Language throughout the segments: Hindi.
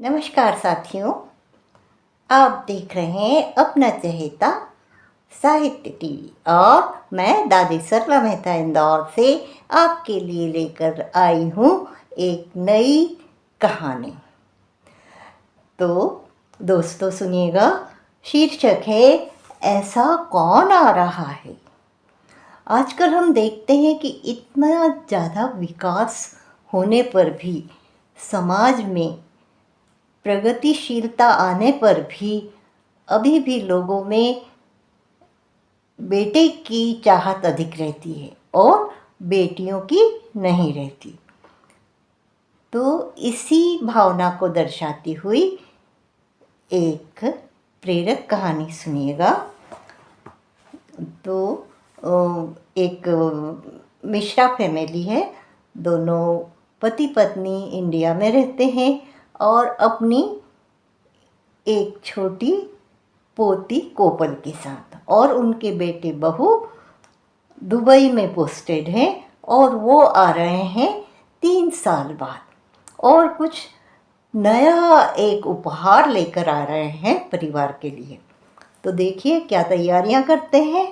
नमस्कार साथियों, आप देख रहे हैं अपना चहेता साहित्य टीवी और मैं दादी सरला मेहता इंदौर से आपके लिए लेकर आई हूँ एक नई कहानी। तो दोस्तों सुनिएगा, शीर्षक है ऐसा कौन आ रहा है। आजकल हम देखते हैं कि इतना ज़्यादा विकास होने पर भी, समाज में प्रगतिशीलता आने पर भी अभी भी लोगों में बेटे की चाहत अधिक रहती है और बेटियों की नहीं रहती। तो इसी भावना को दर्शाती हुई एक प्रेरक कहानी सुनिएगा। तो एक मिश्रा फैमिली है, दोनों पति पत्नी इंडिया में रहते हैं और अपनी एक छोटी पोती कोपल के साथ, और उनके बेटे बहू दुबई में पोस्टेड हैं और वो आ रहे हैं 3 साल बाद, और कुछ नया एक उपहार लेकर आ रहे हैं परिवार के लिए। तो देखिए क्या तैयारियां करते हैं।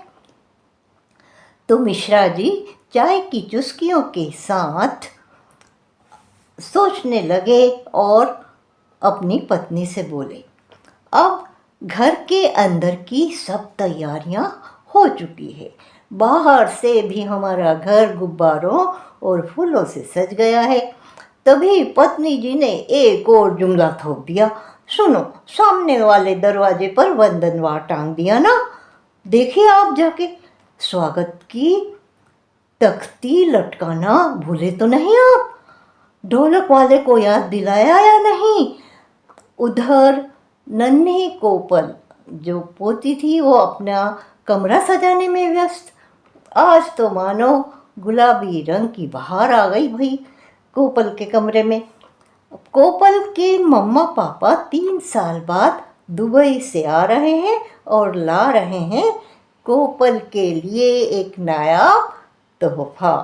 तो मिश्रा जी चाय की चुस्कियों के साथ सोचने लगे और अपनी पत्नी से बोले, अब घर के अंदर की सब तैयारियां हो चुकी है, बाहर से भी हमारा घर गुब्बारों और फूलों से सज गया है। तभी पत्नी जी ने एक और जुमला थोप दिया, सुनो, सामने वाले दरवाजे पर वंदनवार टांग दिया ना, देखिए आप जाके स्वागत की तख्ती लटकाना भूले तो नहीं आप? ढोलक वाले को याद दिलाया या नहीं? उधर नन्ही कोपल जो पोती थी वो अपना कमरा सजाने में व्यस्त। आज तो मानो गुलाबी रंग की बहार आ गई भाई कोपल के कमरे में। कोपल के मम्मा पापा 3 साल बाद दुबई से आ रहे हैं और ला रहे हैं कोपल के लिए एक नायाब तोहफा।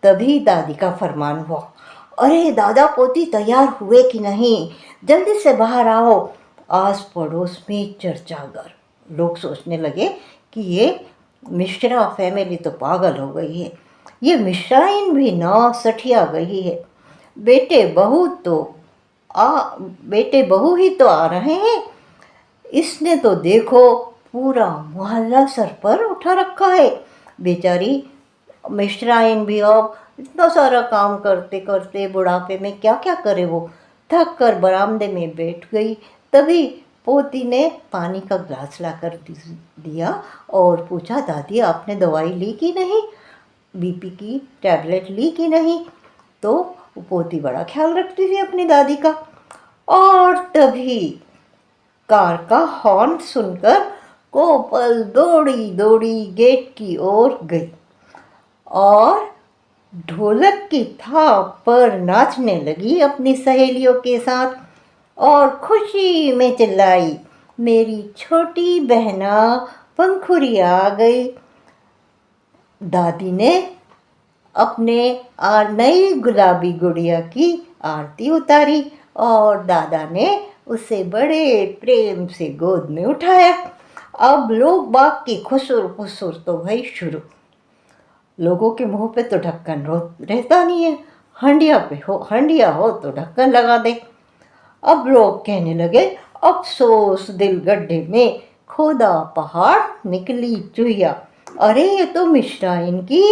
तभी दादी का फरमान हुआ, अरे दादा पोती तैयार हुए कि नहीं, जल्दी से बाहर आओ। आस पड़ोस में चर्चागर। लोग सोचने लगे कि ये मिश्रा फैमिली तो पागल हो गई है, ये मिश्राइन भी ना सठिया गई है। बेटे बहू ही तो आ रहे हैं, इसने तो देखो पूरा मोहल्ला सर पर उठा रखा है। बेचारी मिश्राइन भी अब इतना सारा काम करते करते बुढ़ापे में क्या क्या करे, वो थक कर बरामदे में बैठ गई। तभी पोती ने पानी का ग्लास लाकर दिया और पूछा, दादी आपने दवाई ली कि नहीं, बीपी की टैबलेट ली कि नहीं? तो पोती बड़ा ख्याल रखती थी अपनी दादी का। और तभी कार का हॉर्न सुनकर कोपल दौड़ी दौड़ी गेट की ओर गई और ढोलक की थाप पर नाचने लगी अपनी सहेलियों के साथ और खुशी में चिल्लाई, मेरी छोटी बहना पंखुरी आ गई। दादी ने अपने नई गुलाबी गुड़िया की आरती उतारी और दादा ने उसे बड़े प्रेम से गोद में उठाया। अब लोग बाग की खुसुर फुसुर तो भाई शुरू। लोगों के मुंह पे तो ढक्कन रहता नहीं है, हंडिया हो तो ढक्कन लगा दे। अब लोग कहने लगे, अफसोस दिल गड्ढे में खोदा पहाड़ निकली चुहिया। अरे ये तो मिश्राइन की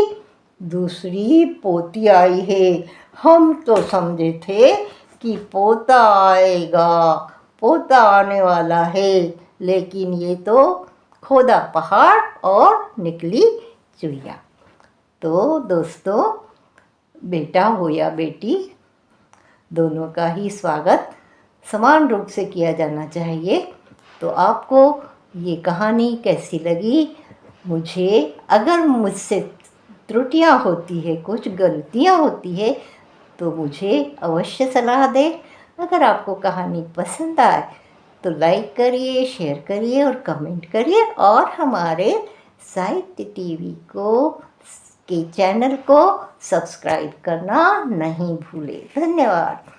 दूसरी पोती आई है, हम तो समझे थे कि पोता आएगा, पोता आने वाला है, लेकिन ये तो खोदा पहाड़ और निकली चुहिया। तो दोस्तों, बेटा हो या बेटी, दोनों का ही स्वागत समान रूप से किया जाना चाहिए। तो आपको ये कहानी कैसी लगी? मुझे अगर मुझसे त्रुटियां होती है, कुछ गलतियां होती है, तो मुझे अवश्य सलाह दें। अगर आपको कहानी पसंद आए तो लाइक करिए, शेयर करिए और कमेंट करिए, और हमारे साहित्य टीवी के चैनल को सब्सक्राइब करना नहीं भूलें। धन्यवाद।